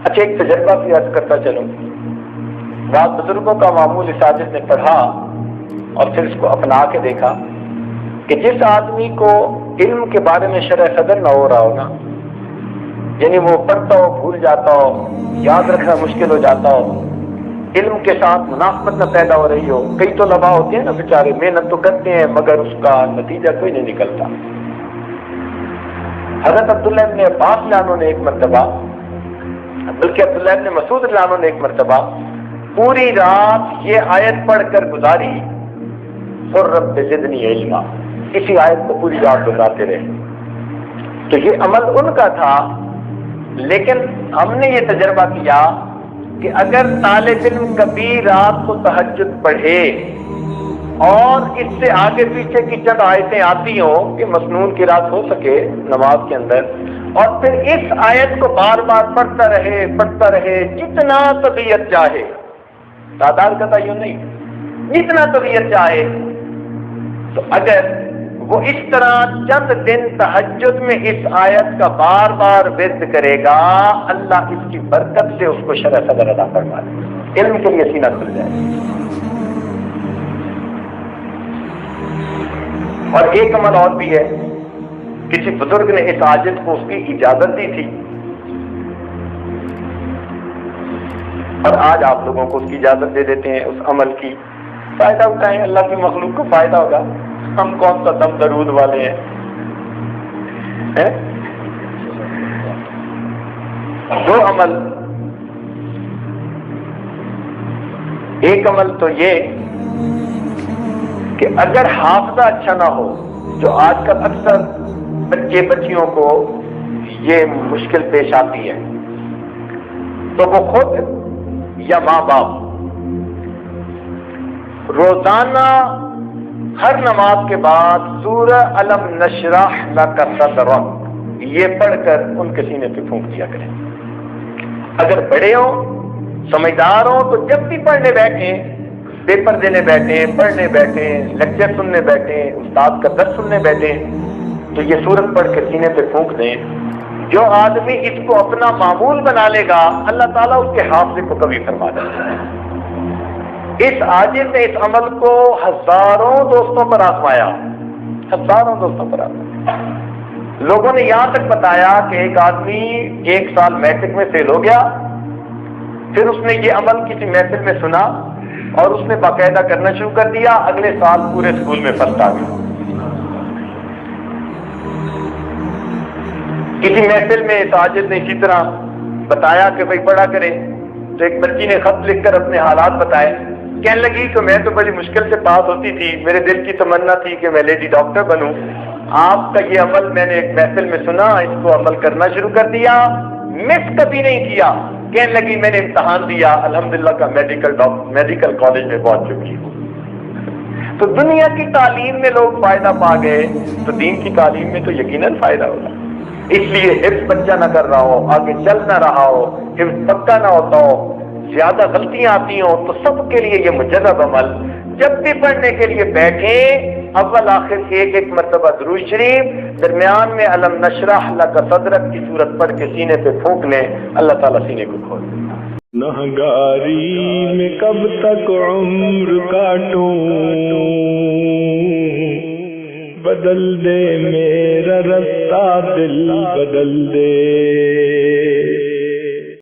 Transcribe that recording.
اچھا، ایک تجربہ بھی عرض کرتا چلوں. بعض بزرگوں کا معمول اس عاجز نے پڑھا اور پھر اس کو اپنا کے دیکھا کہ جس آدمی کو علم کے بارے میں شرح صدر نہ ہو رہا ہو نا، یعنی وہ پڑھتا ہو بھول جاتا ہو، یاد رکھنا مشکل ہو جاتا ہو، علم کے ساتھ مناسبت نہ پیدا ہو رہی ہو. کئی تو طلباء ہوتے ہیں نا بیچارے، محنت تو کرتے ہیں مگر اس کا نتیجہ کوئی نہیں نکلتا. حضرت عبداللہ ابن عباس لانو نے ایک مرتبہ، بلکہ عبداللہ ابن مسعود لانو نے ایک مرتبہ پوری رات یہ آیت پڑھ کر گزاری، قل رب زدنی علما. اسی آیت کو پوری رات گزارتے رہے. تو یہ عمل ان کا تھا، لیکن ہم نے یہ تجربہ کیا کہ اگر طالب علم کبھی رات کو تہجد پڑھے اور اس سے آگے پیچھے کی چند آیتیں آتی ہوں کہ مسنون کی رات ہو سکے نماز کے اندر، اور پھر اس آیت کو بار بار پڑھتا رہے جتنا طبیعت چاہے، تعداد کا تعین نہیں، جتنا طبیعت چاہے، تو اگر وہ اس طرح چند دن تہجد میں اس آیت کا بار بار ورد کرے گا، اللہ اس کی برکت سے اس کو شرح صدر عطا فرما دے گا، علم کے لیے سینہ کھل جائے. اور ایک عمل اور بھی ہے، کسی بزرگ نے اس عاجز کو اس کی اجازت دی تھی، اور آج آپ لوگوں کو اس کی اجازت دے دیتے ہیں اس عمل کی. فائدہ اٹھائیں، اللہ کی مخلوق کو فائدہ ہوگا. ہم کون سا دم درود والے ہیں؟ دو عمل، ایک عمل تو یہ کہ اگر حافظہ اچھا نہ ہو، جو آج کل اکثر بچے بچیوں کو یہ مشکل پیش آتی ہے، تو وہ خود یا ماں باپ روزانہ ہر نماز کے بعد سورہ الم نشرح لک صدرک یہ پڑھ کر ان کے سینے پہ پھونک دیا کریں. اگر بڑے ہوں، سمجھدار ہوں، تو جب بھی پڑھنے بیٹھیں، پیپر دینے بیٹھیں، پڑھنے بیٹھیں، لیکچر سننے بیٹھیں، استاد کا درس سننے بیٹھیں، تو یہ سورت پڑھ کے سینے پہ پھونک دیں. جو آدمی اس کو اپنا معمول بنا لے گا، اللہ تعالیٰ اس کے حافظے کو کبھی فرما دے گا. اس عاجز نے اس عمل کو ہزاروں دوستوں پر آزمایا، ہزاروں دوستوں پر آزمایا. لوگوں نے یہاں تک بتایا کہ ایک آدمی 1 سال میٹرک میں فیل ہو گیا، پھر اس نے یہ عمل کسی محفل میں سنا اور اس نے باقاعدہ کرنا شروع کر دیا. اگلے سال پورے اسکول میں فرسٹ آ گیا. کسی محفل میں اس عاجز نے اسی طرح بتایا کہ بھائی پڑھا کرے، تو ایک بچی نے خط لکھ کر اپنے حالات بتائے. کہنے لگی کہ میں تو بڑی مشکل سے پاس ہوتی تھی، میرے دل کی تمنا تھی کہ میں لیڈی ڈاکٹر بنوں. آپ کا یہ عمل میں نے ایک محفل میں سنا، اس کو عمل کرنا شروع کر دیا، مس کبھی نہیں کیا. کہنے لگی میں نے امتحان دیا، الحمدللہ کا میڈیکل کالج میں پہنچ چکی ہوں. تو دنیا کی تعلیم میں لوگ فائدہ پا گئے، تو دین کی تعلیم میں تو یقیناً فائدہ ہوگا. اس لیے حفظ بچہ نہ کر رہا ہو، آگے چل نہ رہا ہو، حفظ پکا نہ ہوتا ہو، زیادہ غلطیاں آتی ہوں، تو سب کے لیے یہ مجرب عمل، جب بھی پڑھنے کے لیے بیٹھیں اول آخر ایک مرتبہ درود شریف، درمیان میں الم نشرح لک صدرک کی صورت پڑھ کے سینے پہ پھونک لیں، اللہ تعالیٰ سینے کو کھول دے. نہگاری میں کب تک عمر کاٹوں، بدل دے میرا رستہ دل بدل دے.